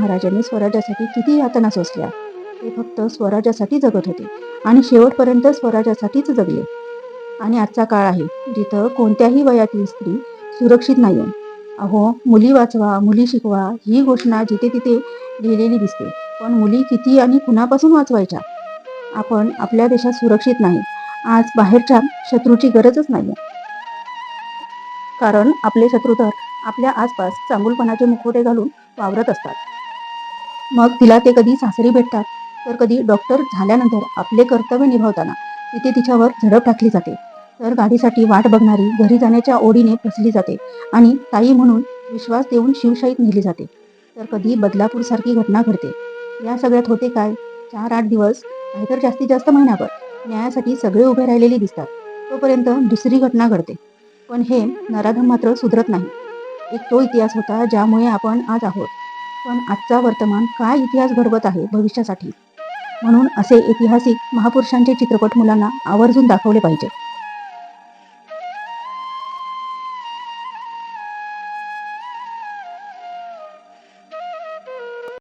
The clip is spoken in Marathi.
महाराजांनी स्वराज्यासाठी किती यातना सोसल्या. ते फक्त स्वराज्यासाठी जगत होते आणि शेवटपर्यंत स्वराज्यासाठीच जगले. आणि आजचा काळ आहे जिथं कोणत्याही वयातील स्त्री सुरक्षित नाही आहे. अहो, मुली वाचवा, मुली शिकवा ही घोषणा जिथे तिथे लिहिलेली दिसते. पण मुली किती आणि कुणापासून वाचवायच्या? आपण आपल्या देशात सुरक्षित नाही. आज बाहेरच्या शत्रूची गरजच नाही. कारण आपले शत्रू तर आपल्या आसपास चांगुलपणाचे मुखवटे घालून वावरत असतात. मग तिला ते कधी सासरी भेटतात, तर कधी डॉक्टर झाल्यानंतर आपले कर्तव्य निभावताना तिथे तिच्यावर झडप टाकली जाते, तर गाडीसाठी वाट बघणारी घरी जाण्याच्या ओढीने फसली जाते आणि ताई म्हणून विश्वास देऊन शिवशाहीत नेली जाते. तर कधी बदलापूरसारखी घटना घडते. या सगळ्यात होते काय? 4-8 दिवस, नाहीतर जास्तीत जास्त महिनाभर न्यायासाठी सगळे उभे राहिलेले दिसतात. तोपर्यंत दुसरी घटना घडते. पण हे नराधम मात्र सुधरत नाही. एक तो इतिहास होता ज्यामुळे आपण आज आहोत. पण आजचा वर्तमान काय इतिहास घडवत आहे भविष्यासाठी? म्हणून असे ऐतिहासिक महापुरुषांचे चित्रपट मुलांना आवर्जून दाखवले पाहिजे.